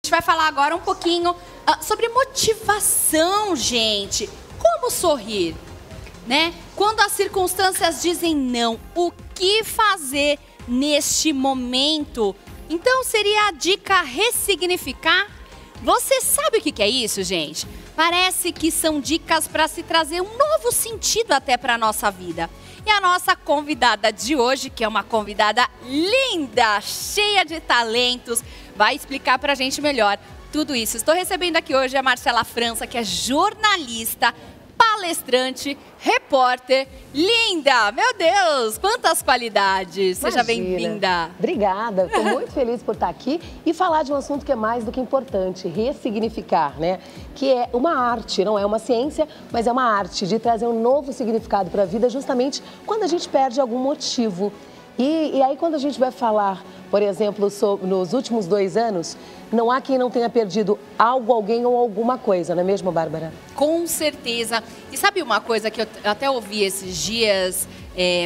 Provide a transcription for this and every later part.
gente vai falar agora um pouquinho sobre motivação, gente. Como sorrir, né? Quando as circunstâncias dizem não, o que fazer neste momento? Então, seria a dica ressignificar? Você sabe o que é isso, gente? Parece que são dicas para se trazer um novo sentido até para a nossa vida. E a nossa convidada de hoje, que é uma convidada linda, cheia de talentos, vai explicar para a gente melhor tudo isso. Estou recebendo aqui hoje a Marcela França, que é jornalista, palestrante, repórter, linda! Meu Deus, quantas qualidades! Seja bem-vinda! Obrigada, estou muito feliz por estar aqui e falar de um assunto que é mais do que importante, ressignificar, né? Que é uma arte, não é uma ciência, mas é uma arte de trazer um novo significado para a vida justamente quando a gente perde algum motivo. E aí quando a gente vai falar, por exemplo, nos últimos 2 anos, não há quem não tenha perdido algo, alguém ou alguma coisa, não é mesmo, Bárbara? Com certeza. E sabe uma coisa que eu até ouvi esses dias,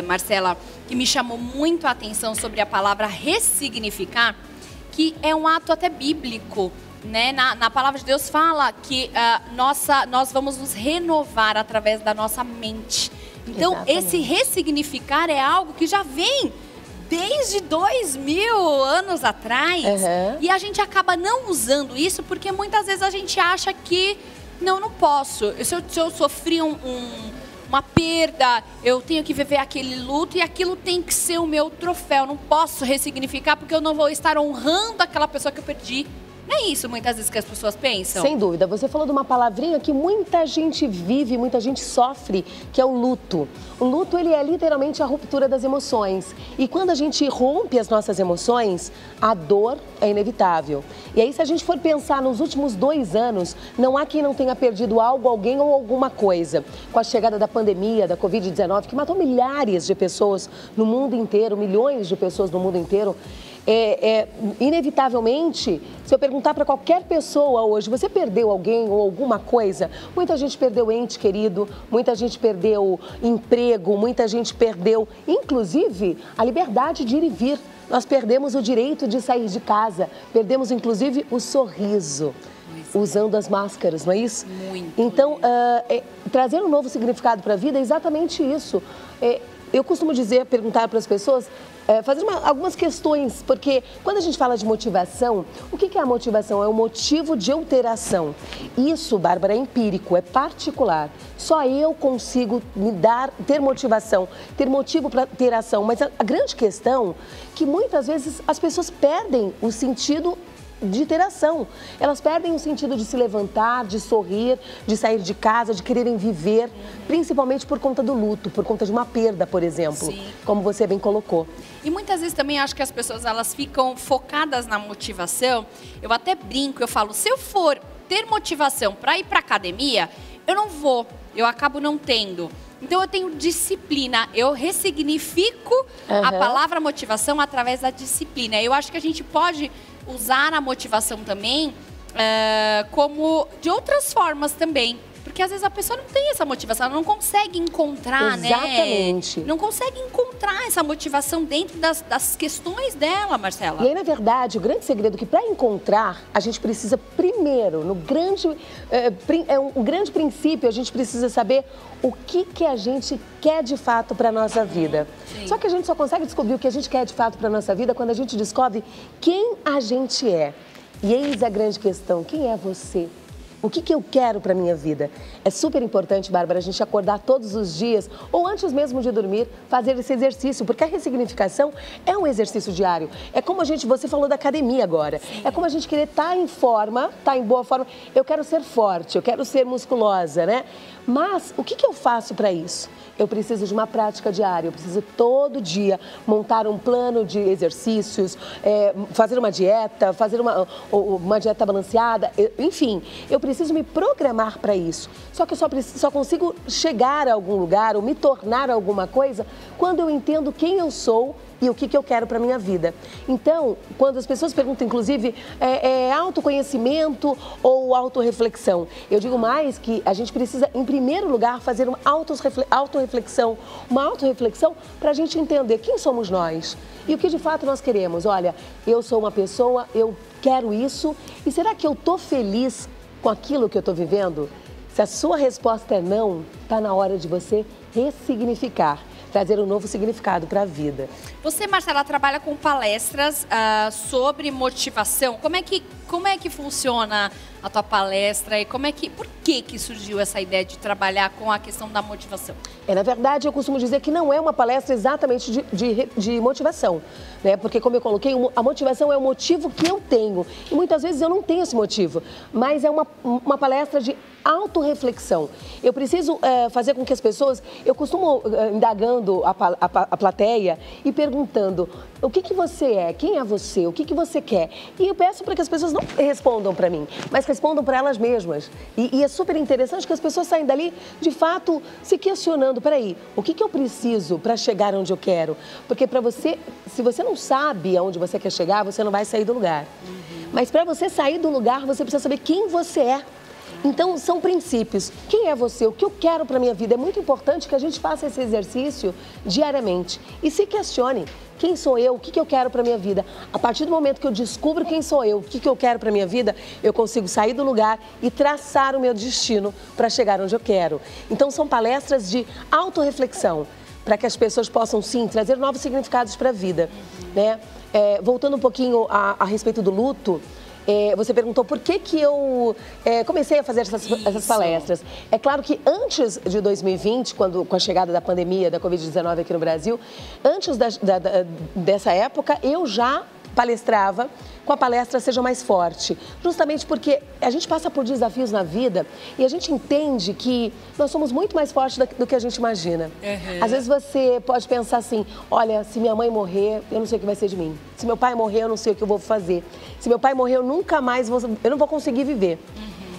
Marcela, que me chamou muito a atenção sobre a palavra ressignificar, que é um ato até bíblico, né? Na palavra de Deus fala que nós vamos nos renovar através da nossa mente. Então, esse ressignificar é algo que já vem desde 2000 anos atrás. E a gente acaba não usando isso porque muitas vezes a gente acha que não posso. Se eu sofri uma perda, eu tenho que viver aquele luto e aquilo tem que ser o meu troféu. Não posso ressignificar porque eu não vou estar honrando aquela pessoa que eu perdi. Não é isso muitas vezes que as pessoas pensam? Sem dúvida. Você falou de uma palavrinha que muita gente vive, muita gente sofre, que é o luto. O luto, ele é literalmente a ruptura das emoções. E quando a gente rompe as nossas emoções, a dor é inevitável. E aí, se a gente for pensar nos últimos 2 anos, não há quem não tenha perdido algo, alguém ou alguma coisa. Com a chegada da pandemia, da Covid-19, que matou milhares de pessoas no mundo inteiro, milhões de pessoas no mundo inteiro, inevitavelmente, se eu perguntar para qualquer pessoa hoje, você perdeu alguém ou alguma coisa? Muita gente perdeu ente querido, muita gente perdeu emprego, muita gente perdeu, inclusive, a liberdade de ir e vir. Nós perdemos o direito de sair de casa, perdemos, inclusive, o sorriso, usando as máscaras, não é isso? Muito. Então, trazer um novo significado para a vida é exatamente isso. Eu costumo perguntar para as pessoas, fazer algumas questões, porque quando a gente fala de motivação, o que é a motivação? É o motivo de alteração. Isso, Bárbara, é empírico, é particular. Só eu consigo ter motivação, ter motivo para ter ação. Mas a grande questão é que muitas vezes as pessoas perdem o sentido de ter ação. Elas perdem o sentido de se levantar, de sorrir, de sair de casa, de quererem viver, principalmente por conta do luto, por conta de uma perda, por exemplo, como você bem colocou. E muitas vezes também acho que as pessoas elas ficam focadas na motivação. Eu até brinco, eu falo, se eu for ter motivação para ir para academia, eu não vou, eu acabo não tendo. Então eu tenho disciplina, eu ressignifico a palavra motivação através da disciplina. Eu acho que a gente pode usar a motivação também como de outras formas também. Porque às vezes a pessoa não tem essa motivação, ela não consegue encontrar, Exatamente. Não consegue encontrar essa motivação dentro das questões dela, Marcela. E aí, na verdade, o grande segredo é que para encontrar, a gente precisa primeiro, um grande princípio, a gente precisa saber o que a gente quer de fato para a nossa vida. Só que a gente só consegue descobrir o que a gente quer de fato para a nossa vida quando a gente descobre quem a gente é. E eis a grande questão, quem é você? O que eu quero para a minha vida? É super importante, Bárbara, a gente acordar todos os dias, ou antes mesmo de dormir, fazer esse exercício, porque a ressignificação é um exercício diário. É como você falou da academia agora, é como a gente querer estar em forma, estar em boa forma. Eu quero ser forte, eu quero ser musculosa, né? Mas o que eu faço para isso? Eu preciso de uma prática diária, eu preciso todo dia montar um plano de exercícios, fazer uma dieta, fazer uma dieta balanceada, enfim, eu preciso preciso me programar para isso. Só que eu só consigo chegar a algum lugar ou me tornar alguma coisa quando eu entendo quem eu sou e o que eu quero para a minha vida. Então, quando as pessoas perguntam, inclusive, autoconhecimento ou autorreflexão? Eu digo mais que a gente precisa, em primeiro lugar, fazer uma autorreflexão para a gente entender quem somos nós e o que de fato nós queremos. Olha, eu sou uma pessoa, eu quero isso, e será que eu estou feliz com aquilo que eu estou vivendo? Se a sua resposta é não, está na hora de você ressignificar, trazer um novo significado para a vida. Você, Marcela, trabalha com palestras sobre motivação. Como é que funciona a tua palestra e por que surgiu essa ideia de trabalhar com a questão da motivação? Na verdade, eu costumo dizer que não é uma palestra exatamente de motivação, né? Porque, como eu coloquei, a motivação é o motivo que eu tenho. E muitas vezes eu não tenho esse motivo, mas é uma palestra de autorreflexão. Eu preciso fazer com que as pessoas... Eu costumo indagando a plateia e perguntando o que você é, quem é você, o que você quer. E eu peço para que as pessoas não respondam para mim, mas respondam para elas mesmas. E é super interessante que as pessoas saem dali, de fato, se questionando. Peraí, o que eu preciso para chegar onde eu quero? Porque para você, se você não sabe aonde você quer chegar, você não vai sair do lugar. Mas para você sair do lugar, você precisa saber quem você é. Então, são princípios. Quem é você? O que eu quero para a minha vida? É muito importante que a gente faça esse exercício diariamente e se questione. Quem sou eu? O que eu quero para a minha vida? A partir do momento que eu descubro quem sou eu, o que eu quero para a minha vida, eu consigo sair do lugar e traçar o meu destino para chegar onde eu quero. Então, são palestras de autorreflexão, para que as pessoas possam, sim, trazer novos significados para a vida, né? Voltando um pouquinho a respeito do luto, você perguntou por que eu comecei a fazer essas palestras. É claro que antes de 2020, com a chegada da pandemia da Covid-19 aqui no Brasil, antes dessa época, eu já palestrava com a palestra Seja Mais Forte, justamente porque a gente passa por desafios na vida e a gente entende que nós somos muito mais fortes do que a gente imagina. Às vezes você pode pensar assim, olha, se minha mãe morrer, eu não sei o que vai ser de mim. Se meu pai morrer, eu não sei o que eu vou fazer. Se meu pai morrer, eu não vou conseguir viver.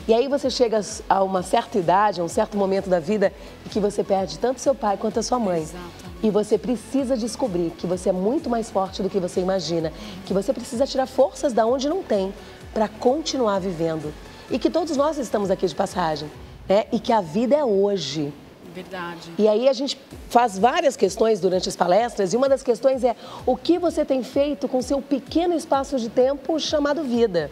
E aí você chega a uma certa idade, a um certo momento da vida, em que você perde tanto seu pai quanto a sua mãe. Exatamente. E você precisa descobrir que você é muito mais forte do que você imagina, que você precisa tirar forças da onde não tem para continuar vivendo. E que todos nós estamos aqui de passagem, né? E que a vida é hoje. Verdade. E aí a gente faz várias questões durante as palestras e uma das questões é o que você tem feito com seu pequeno espaço de tempo chamado vida.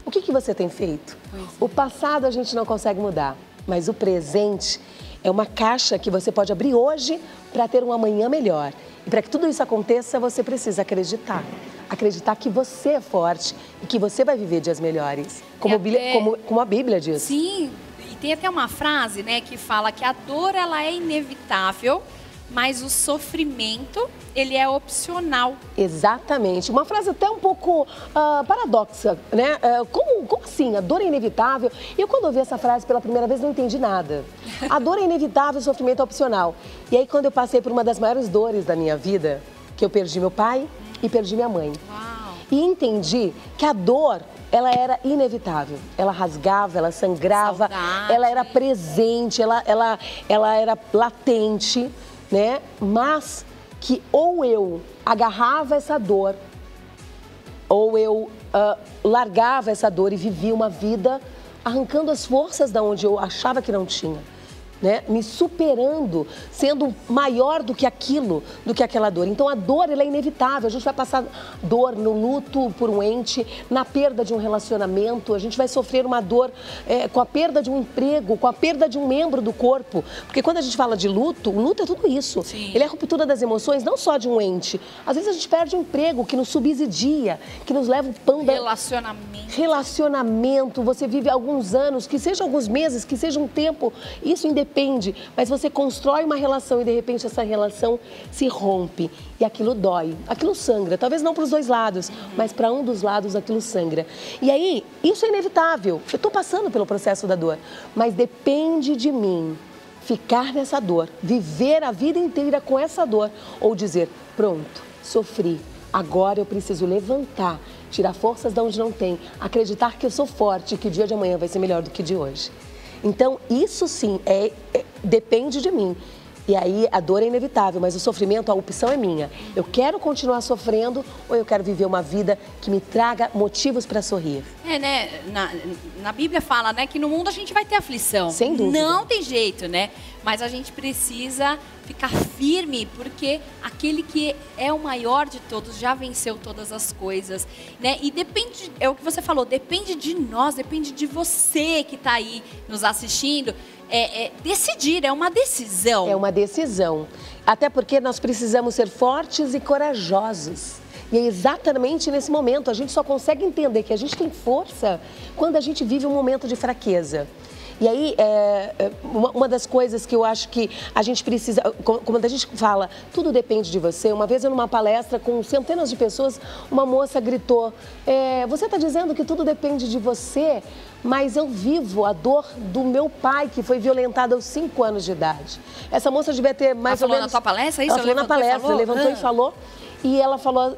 O que você tem feito? O passado a gente não consegue mudar, mas o presente é uma caixa que você pode abrir hoje para ter um amanhã melhor. E para que tudo isso aconteça, você precisa acreditar. Acreditar que você é forte e que você vai viver dias melhores. Como a Bíblia diz. Sim, e tem até uma frase, né, que fala que a dor ela é inevitável, mas o sofrimento, ele é opcional. Exatamente. Uma frase até um pouco paradoxa, né? Como assim? A dor é inevitável? Eu, quando ouvi essa frase pela primeira vez, não entendi nada. A dor é inevitável, o sofrimento é opcional. E aí, quando eu passei por uma das maiores dores da minha vida, que eu perdi meu pai e perdi minha mãe. Uau. E entendi que a dor, ela era inevitável. Ela rasgava, ela sangrava, Saudade. Ela era presente, ela era latente, né? Mas que ou eu agarrava essa dor, ou eu largava essa dor e vivia uma vida arrancando as forças da onde eu achava que não tinha, né? Me superando, sendo maior do que aquela dor. Então a dor, ela é inevitável. A gente vai passar dor no luto por um ente, na perda de um relacionamento, a gente vai sofrer uma dor com a perda de um emprego, com a perda de um membro do corpo. Porque quando a gente fala de luto, o luto é tudo isso. Sim. Ele é a ruptura das emoções, não só de um ente. Às vezes a gente perde um emprego que nos subsidia, que nos leva o pão da... Relacionamento, você vive alguns anos, que seja alguns meses, que seja um tempo, isso independe, mas você constrói uma relação e de repente essa relação se rompe e aquilo dói, aquilo sangra, talvez não para os dois lados, mas para um dos lados aquilo sangra. E aí, isso é inevitável, eu estou passando pelo processo da dor, mas depende de mim ficar nessa dor, viver a vida inteira com essa dor ou dizer, pronto, sofri, Agora eu preciso levantar, tirar forças de onde não tem, acreditar que eu sou forte e que o dia de amanhã vai ser melhor do que o de hoje. Então, isso sim, depende de mim. E aí a dor é inevitável, mas o sofrimento, a opção é minha. Eu quero continuar sofrendo ou eu quero viver uma vida que me traga motivos para sorrir? Né? Na Bíblia fala, né, que no mundo a gente vai ter aflição. Sem dúvida. Não tem jeito, né? Mas a gente precisa ficar firme, porque aquele que é o maior de todos já venceu todas as coisas, né? E depende, é o que você falou, depende de nós, depende de você que está aí nos assistindo. Decidir, é uma decisão. É uma decisão. Até porque nós precisamos ser fortes e corajosos. E é exatamente nesse momento, a gente só consegue entender que a gente tem força quando a gente vive um momento de fraqueza. E aí, uma das coisas que eu acho que a gente precisa, quando a gente fala, tudo depende de você. Uma vez, numa palestra com centenas de pessoas, uma moça gritou, você está dizendo que tudo depende de você, mas eu vivo a dor do meu pai, que foi violentado aos 5 anos de idade. Essa moça devia ter mais ou menos... Ela falou na tua palestra? Ela falou na palestra, levantou e falou. E ela falou,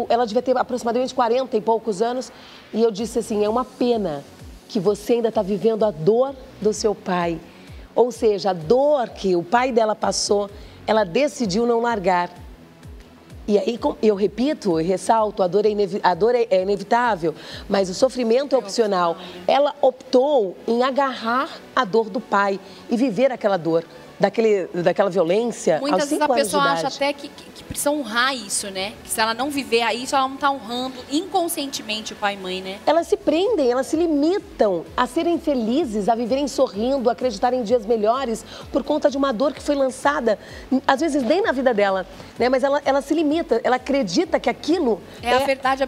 ela devia ter aproximadamente 40 e poucos anos, e eu disse assim, é uma pena que você ainda está vivendo a dor do seu pai. Ou seja, a dor que o pai dela passou, ela decidiu não largar. E aí, eu repito e ressalto, a dor é inevitável, mas o sofrimento é opcional. Né? Ela optou em agarrar a dor do pai e viver aquela dor, daquela violência muitas aos 5 vezes a anos pessoa de acha idade. até que precisa honrar isso, né? Que se ela não viver isso, ela não está honrando inconscientemente o pai e mãe, né? Elas se prendem, elas se limitam a serem felizes, a viverem sorrindo, a acreditarem em dias melhores por conta de uma dor que foi lançada, às vezes nem na vida dela, né? Mas ela se limita, ela acredita que aquilo é a verdade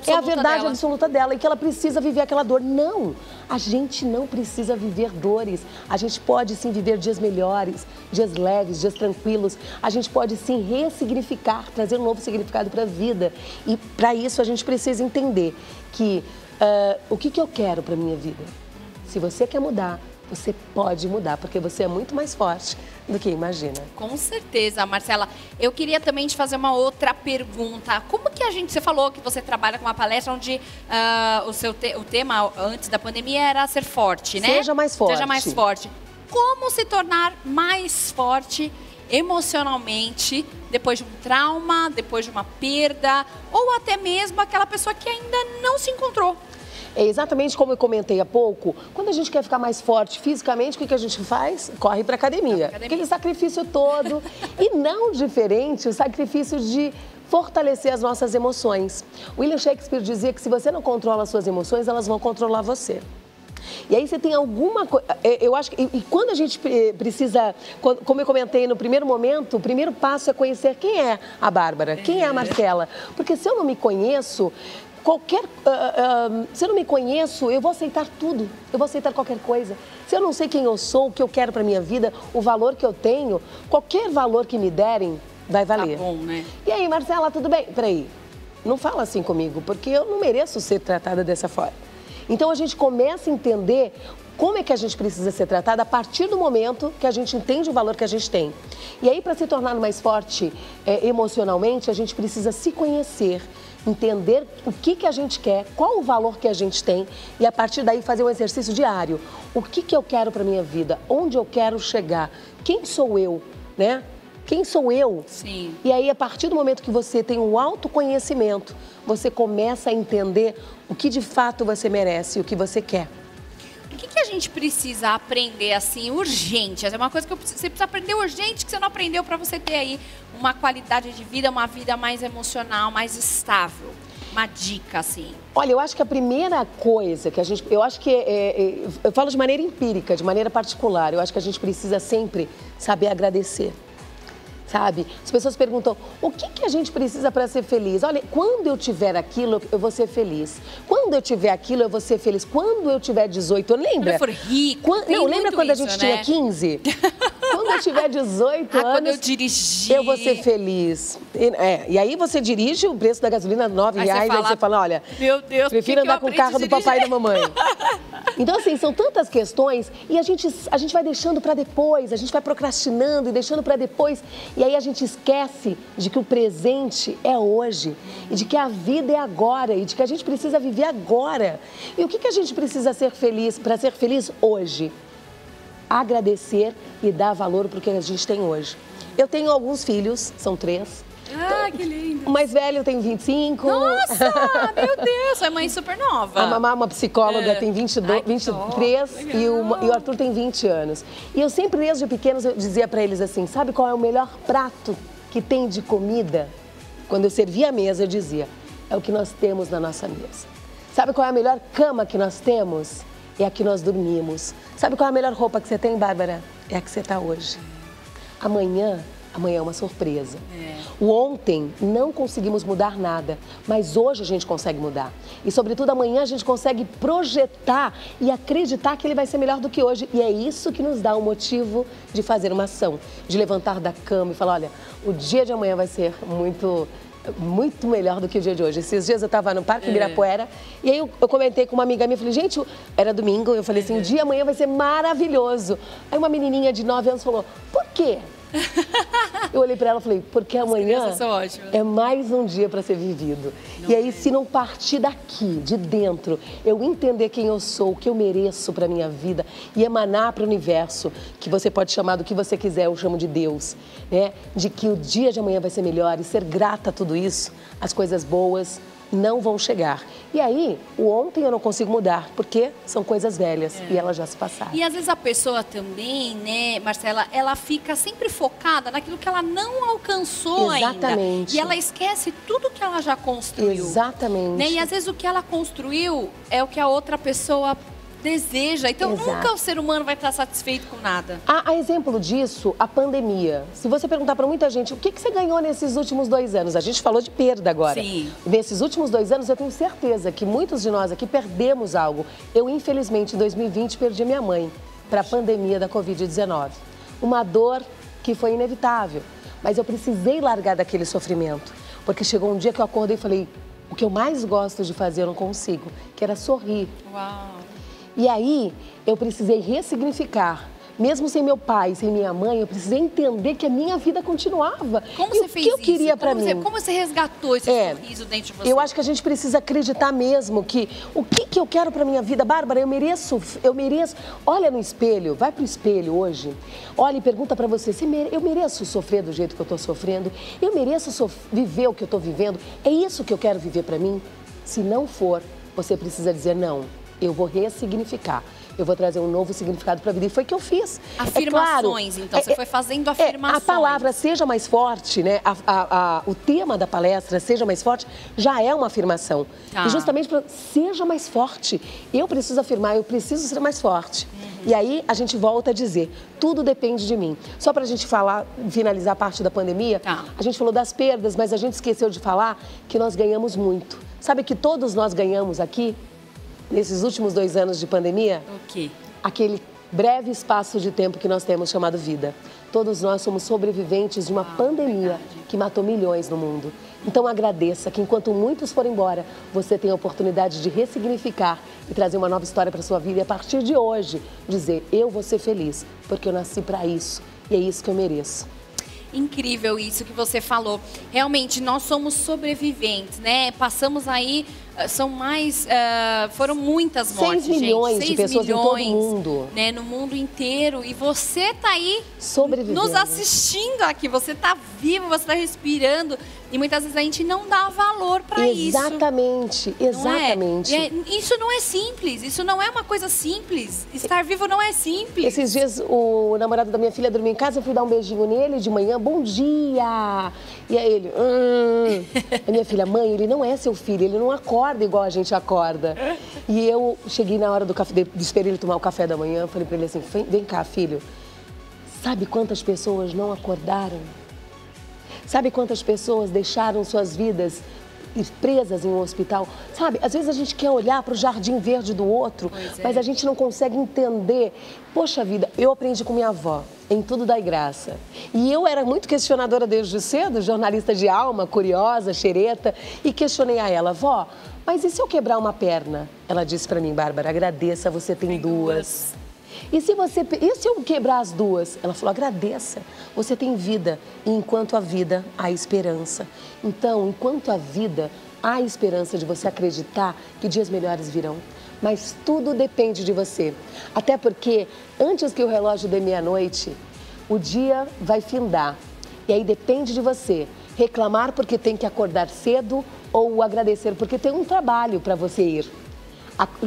absoluta dela e que ela precisa viver aquela dor. Não, a gente não precisa viver dores, a gente pode sim viver dias melhores, dias leves, dias tranquilos, a gente pode sim ressignificar, trazer um novo significado para a vida. E para isso a gente precisa entender que o que eu quero para a minha vida. Se você quer mudar, você pode mudar, porque você é muito mais forte do que imagina. Com certeza, Marcela. Eu queria também te fazer uma outra pergunta. Como que você falou que você trabalha com uma palestra onde o tema antes da pandemia era ser forte, né? Seja mais forte. Seja mais forte. Como se tornar mais forte emocionalmente depois de um trauma, depois de uma perda, ou até mesmo aquela pessoa que ainda não se encontrou? É exatamente como eu comentei há pouco, quando a gente quer ficar mais forte fisicamente, o que a gente faz? Corre para academia. Aquele sacrifício todo. E não diferente o sacrifício de fortalecer as nossas emoções. William Shakespeare dizia que se você não controla as suas emoções, elas vão controlar você. E aí você tem alguma coisa, eu acho que, e quando a gente precisa, como eu comentei no primeiro momento, o primeiro passo é conhecer quem é a Bárbara, quem é a Marcela. Porque se eu não me conheço, se eu não me conheço, eu vou aceitar tudo, eu vou aceitar qualquer coisa. Se eu não sei quem eu sou, o que eu quero para minha vida, o valor que eu tenho, qualquer valor que me derem, vai valer. Tá bom, né? E aí, Marcela, tudo bem? Peraí, não fala assim comigo, porque eu não mereço ser tratada dessa forma. Então a gente começa a entender como é que a gente precisa ser tratada a partir do momento que a gente entende o valor que a gente tem. E aí, para se tornar mais forte emocionalmente, a gente precisa se conhecer, entender o que a gente quer, qual o valor que a gente tem e a partir daí fazer um exercício diário. O que eu quero para minha vida? Onde eu quero chegar? Quem sou eu, né? Quem sou eu? Sim. E aí, a partir do momento que você tem um autoconhecimento, você começa a entender o que de fato você merece, o que você quer. O que a gente precisa aprender, assim, urgente? É uma coisa que você precisa aprender urgente, que você não aprendeu para você ter aí uma qualidade de vida, uma vida mais emocional, mais estável. Uma dica, assim. Olha, eu acho que a primeira coisa que eu acho que eu falo de maneira empírica, de maneira particular, eu acho que a gente precisa sempre saber agradecer. Sabe? As pessoas perguntam, o que a gente precisa para ser feliz? Olha, quando eu tiver aquilo, eu vou ser feliz. Quando eu tiver aquilo, eu vou ser feliz. Quando eu tiver 18 anos, lembra? Quando eu for rico, lembra quando isso, a gente né? tinha 15? quando eu tiver 18 anos, quando eu dirigir, eu vou ser feliz. E aí você dirige o preço da gasolina R$9, aí você fala, olha, meu Deus, prefiro andar com o carro do papai e da mamãe. Então, assim, são tantas questões e a gente vai deixando para depois, a gente vai procrastinando e deixando para depois. E aí a gente esquece de que o presente é hoje e de que a vida é agora e de que a gente precisa viver agora. E o que a gente precisa ser feliz para ser feliz hoje? Agradecer e dar valor para o que a gente tem hoje. Eu tenho alguns filhos, são 3. Que lindo. O mais velho tem 25. Nossa, meu Deus, é mãe super nova. A mamãe, uma psicóloga, tem 22, 23 e o Arthur tem 20 anos. E eu sempre, desde pequenos, eu dizia para eles assim, sabe qual é o melhor prato que tem de comida? Quando eu servia a mesa, eu dizia, é o que nós temos na nossa mesa. Sabe qual é a melhor cama que nós temos? É a que nós dormimos. Sabe qual é a melhor roupa que você tem, Bárbara? É a que você está hoje. Amanhã é uma surpresa. O ontem não conseguimos mudar nada, mas hoje a gente consegue mudar. E, sobretudo, amanhã a gente consegue projetar e acreditar que ele vai ser melhor do que hoje. E é isso que nos dá o motivo de fazer uma ação, de levantar da cama e falar, olha, o dia de amanhã vai ser muito melhor do que o dia de hoje. Esses dias eu estava no Parque Ibirapuera e aí eu comentei com uma amiga minha, falei, gente, era domingo, eu falei assim, o dia amanhã vai ser maravilhoso. Aí uma menininha de 9 anos falou, por quê? Eu olhei para ela e falei, porque amanhã é mais um dia para ser vivido. E aí, se não partir daqui, de dentro, eu entender quem eu sou, o que eu mereço para minha vida e emanar para o universo, que você pode chamar do que você quiser, eu chamo de Deus, né? De que o dia de amanhã vai ser melhor e ser grata a tudo isso, as coisas boas não vão chegar. E aí, o ontem eu não consigo mudar, porque são coisas velhas e elas já se passaram. E às vezes a pessoa também, né, Marcela, ela fica sempre focada naquilo que ela não alcançou ainda. E ela esquece tudo que ela já construiu. Exatamente. Né? E às vezes o que ela construiu é o que a outra pessoa deseja. Então, nunca o ser humano vai estar satisfeito com nada. A exemplo disso, a pandemia. Se você perguntar para muita gente, o que você ganhou nesses últimos 2 anos? A gente falou de perda agora. Sim. Nesses últimos 2 anos, eu tenho certeza que muitos de nós aqui perdemos algo. Eu, infelizmente, em 2020, perdi minha mãe para a pandemia da Covid-19. Uma dor que foi inevitável. Mas eu precisei largar daquele sofrimento. Porque chegou um dia que eu acordei e falei, o que eu mais gosto de fazer eu não consigo, que era sorrir. Uau! E aí, eu precisei ressignificar. Mesmo sem meu pai, sem minha mãe, eu precisei entender que a minha vida continuava. Como você fez isso? O que eu queria para mim? Como você resgatou esse sorriso dentro de você? Eu acho que a gente precisa acreditar mesmo que o que eu quero para minha vida, Bárbara, eu mereço. Olha no espelho, vai pro espelho hoje. Olha e pergunta para você, eu mereço sofrer do jeito que eu estou sofrendo? Eu mereço viver o que eu estou vivendo? É isso que eu quero viver para mim? Se não for, você precisa dizer não. Eu vou ressignificar. Eu vou trazer um novo significado para a vida. E foi o que eu fiz. Afirmações, então. Você foi fazendo afirmações. A palavra seja mais forte, né? O tema da palestra, seja mais forte, já é uma afirmação. E justamente para seja mais forte. Eu preciso afirmar, eu preciso ser mais forte. E aí a gente volta a dizer, tudo depende de mim. Só para a gente finalizar a parte da pandemia, a gente falou das perdas, mas a gente esqueceu de falar que nós ganhamos muito. Sabe que todos nós ganhamos aqui? Nesses últimos 2 anos de pandemia, o quê? Aquele breve espaço de tempo que nós temos chamado vida. Todos nós somos sobreviventes de uma pandemia que matou milhões no mundo. Então agradeça que enquanto muitos forem embora, você tem a oportunidade de ressignificar e trazer uma nova história para a sua vida e a partir de hoje dizer, eu vou ser feliz, porque eu nasci para isso e é isso que eu mereço. Incrível isso que você falou. Realmente, nós somos sobreviventes, né? Passamos aí, foram muitas mortes, 6 milhões gente. 6 de pessoas milhões, em todo o mundo. Né? No mundo inteiro. E você tá aí sobrevivendo, nos assistindo aqui. Você tá vivo, você tá respirando. E muitas vezes a gente não dá valor para isso. Exatamente, exatamente. Isso não é simples, isso não é uma coisa simples. Estar vivo não é simples. Esses dias o namorado da minha filha dormiu em casa, eu fui dar um beijinho nele de manhã, bom dia! E aí ele, A minha filha, mãe, ele não é seu filho, ele não acorda igual a gente acorda. E eu cheguei na hora do café, esperei ele tomar o café da manhã, falei para ele assim, vem cá, filho, sabe quantas pessoas não acordaram? Sabe quantas pessoas deixaram suas vidas presas em um hospital. Sabe, às vezes a gente quer olhar para o jardim verde do outro, mas a gente não consegue entender. Poxa vida, eu aprendi com minha avó, em tudo dai graça. E eu era muito questionadora desde cedo, jornalista de alma, curiosa, xereta, e questionei a ela, vó, mas e se eu quebrar uma perna? Ela disse para mim, Bárbara, agradeça, você tem duas. E se eu quebrar as duas? Ela falou, agradeça, você tem vida. E enquanto há vida, há esperança. Então, enquanto há vida, há esperança de você acreditar que dias melhores virão. Mas tudo depende de você. Até porque, antes que o relógio dê meia-noite, o dia vai findar. E aí depende de você reclamar porque tem que acordar cedo ou agradecer porque tem um trabalho para você ir.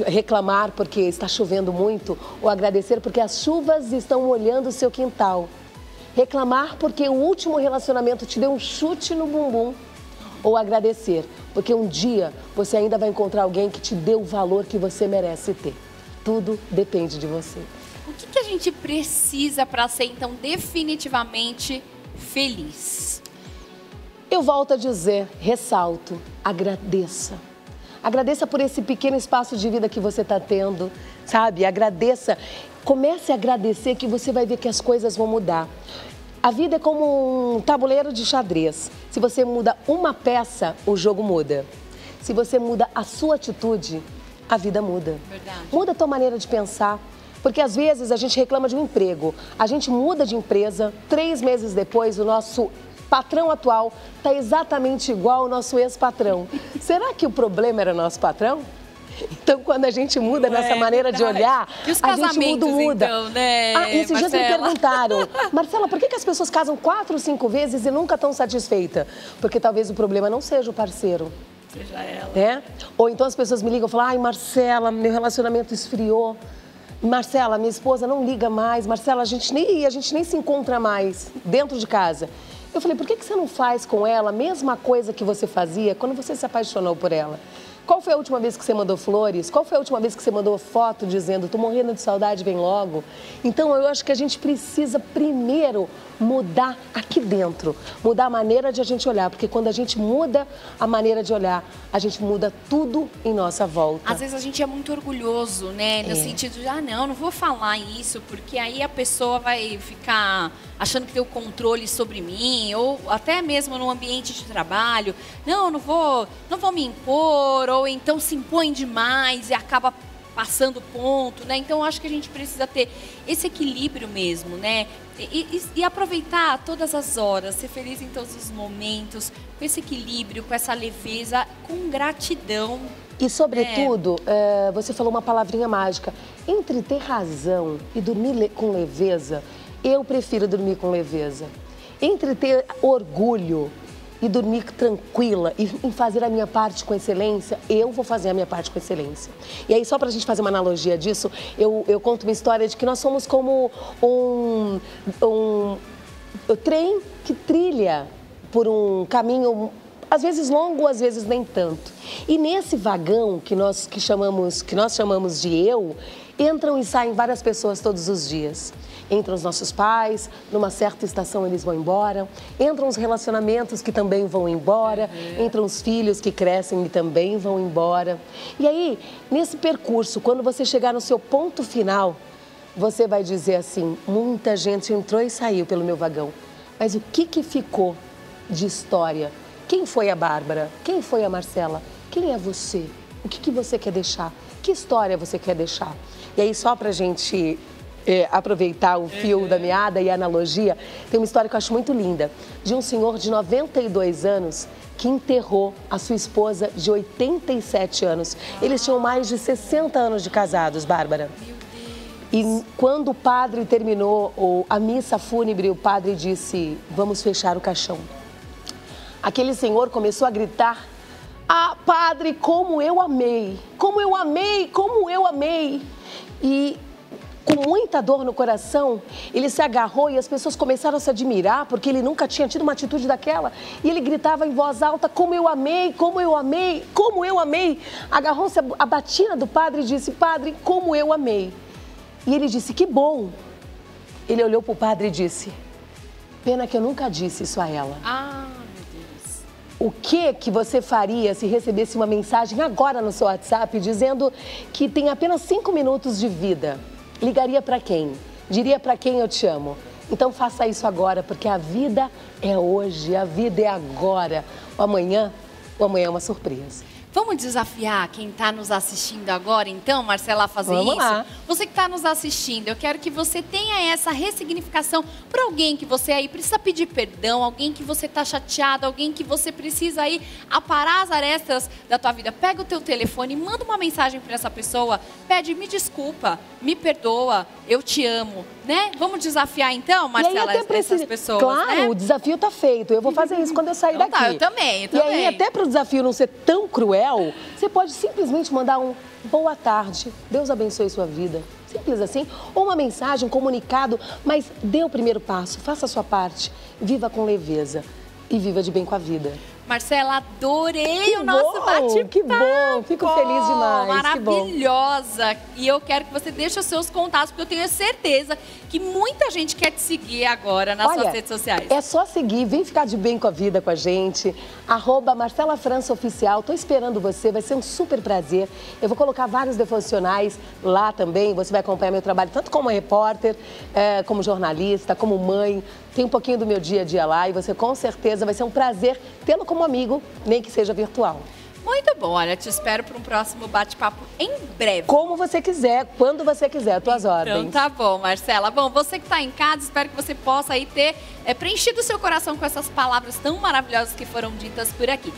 Reclamar porque está chovendo muito ou agradecer porque as chuvas estão molhando o seu quintal. Reclamar porque o último relacionamento te deu um chute no bumbum ou agradecer porque um dia você ainda vai encontrar alguém que te dê o valor que você merece ter. Tudo depende de você. O que a gente precisa para ser então definitivamente feliz? Eu volto a dizer, ressalto, agradeça. Agradeça por esse pequeno espaço de vida que você está tendo, sabe? Agradeça, comece a agradecer que você vai ver que as coisas vão mudar. A vida é como um tabuleiro de xadrez. Se você muda uma peça, o jogo muda. Se você muda a sua atitude, a vida muda. Verdade. Muda a tua maneira de pensar. Porque às vezes a gente reclama de um emprego, a gente muda de empresa, 3 meses depois o nosso patrão atual está exatamente igual ao nosso ex-patrão. Será que o problema era nosso patrão? Então, quando a gente muda nessa maneira de olhar, a gente muda. Então, né, esses dias me perguntaram, Marcela, por que as pessoas casam 4 ou 5 vezes e nunca estão satisfeitas? Porque talvez o problema não seja o parceiro. Seja ela. Né? Ou então as pessoas me ligam e falam, ai, Marcela, meu relacionamento esfriou. Marcela, minha esposa não liga mais. Marcela, a gente nem se encontra mais dentro de casa. Eu falei, por que você não faz com ela a mesma coisa que você fazia quando você se apaixonou por ela? Qual foi a última vez que você mandou flores? Qual foi a última vez que você mandou foto dizendo, tô morrendo de saudade, vem logo? Então, eu acho que a gente precisa primeiro mudar aqui dentro, mudar a maneira de a gente olhar, porque quando a gente muda a maneira de olhar, a gente muda tudo em nossa volta. Às vezes a gente é muito orgulhoso, né? No sentido de, não vou falar isso, porque aí a pessoa vai ficar achando que tem o controle sobre mim, ou até mesmo no ambiente de trabalho. Não vou me impor, ou então se impõe demais e acaba passando ponto, né? Então, eu acho que a gente precisa ter esse equilíbrio mesmo, né? E aproveitar todas as horas, ser feliz em todos os momentos, com esse equilíbrio, com essa leveza, com gratidão. E, sobretudo, você falou uma palavrinha mágica. Entre ter razão e dormir com leveza, eu prefiro dormir com leveza. Entre ter orgulho e dormir tranquila e fazer a minha parte com excelência, eu vou fazer a minha parte com excelência. E aí, só para a gente fazer uma analogia disso, eu conto uma história de que nós somos como um trem que trilha por um caminho, às vezes longo, às vezes nem tanto. E nesse vagão que nós chamamos de eu, entram e saem várias pessoas todos os dias. Entram os nossos pais, numa certa estação eles vão embora. Entram os relacionamentos que também vão embora. Entram os filhos que crescem e também vão embora. E aí, nesse percurso, quando você chegar no seu ponto final, você vai dizer assim, muita gente entrou e saiu pelo meu vagão. Mas o que ficou de história? Quem foi a Bárbara? Quem foi a Marcela? Quem é você? O que você quer deixar? Que história você quer deixar? E aí, só pra gente aproveitar o fio da meada e a analogia, tem uma história que eu acho muito linda, de um senhor de 92 anos que enterrou a sua esposa de 87 anos. Eles tinham mais de 60 anos de casados, Bárbara. E quando o padre terminou a missa fúnebre, o padre disse, vamos fechar o caixão. Aquele senhor começou a gritar, padre, como eu amei, como eu amei, como eu amei. E com muita dor no coração, ele se agarrou e as pessoas começaram a se admirar, porque ele nunca tinha tido uma atitude daquela. E ele gritava em voz alta, como eu amei, como eu amei, como eu amei. Agarrou-se a batina do padre e disse, padre, como eu amei. E ele disse, que bom. Ele olhou para o padre e disse, pena que eu nunca disse isso a ela. Meu Deus. o que você faria se recebesse uma mensagem agora no seu WhatsApp dizendo que tem apenas 5 minutos de vida? Ligaria para quem? Diria para quem eu te amo? Então faça isso agora, porque a vida é hoje, a vida é agora. O amanhã é uma surpresa. Vamos desafiar quem está nos assistindo agora, então, Marcela, a fazer Vamos isso? lá. Você que está nos assistindo, eu quero que você tenha essa ressignificação para alguém que você aí precisa pedir perdão, alguém que você está chateado, alguém que você precisa aí aparar as arestas da tua vida. Pega o teu telefone, manda uma mensagem para essa pessoa, pede, me desculpa, me perdoa, eu te amo, né? Vamos desafiar então, Marcela, essas pessoas, claro, né? O desafio está feito. Eu vou fazer isso quando eu sair Então daqui. tá, eu também. E aí, até para o desafio não ser tão cruel, você pode simplesmente mandar um boa tarde, Deus abençoe sua vida. Simples assim. Ou uma mensagem, um comunicado, mas dê o primeiro passo, faça a sua parte, viva com leveza e viva de bem com a vida. Marcela, adorei o nosso bate-papo. Que bom, fico feliz demais. Maravilhosa. E eu quero que você deixe os seus contatos, porque eu tenho certeza que muita gente quer te seguir agora nas suas redes sociais. É só seguir, vem ficar de bem com a vida com a gente. @MarcelaFrançaOficial. Tô esperando você, vai ser um super prazer. Eu vou colocar vários devocionais lá também. Você vai acompanhar meu trabalho tanto como repórter, como jornalista, como mãe. Tem um pouquinho do meu dia a dia lá e você com certeza vai ser um prazer tê-lo como amigo, nem que seja virtual. Muito bom, olha, te espero para um próximo bate-papo em breve. Como você quiser, quando você quiser, tuas ordens. Então tá bom, Marcela. Bom, você que está em casa, espero que você possa aí ter preenchido o seu coração com essas palavras tão maravilhosas que foram ditas por aqui.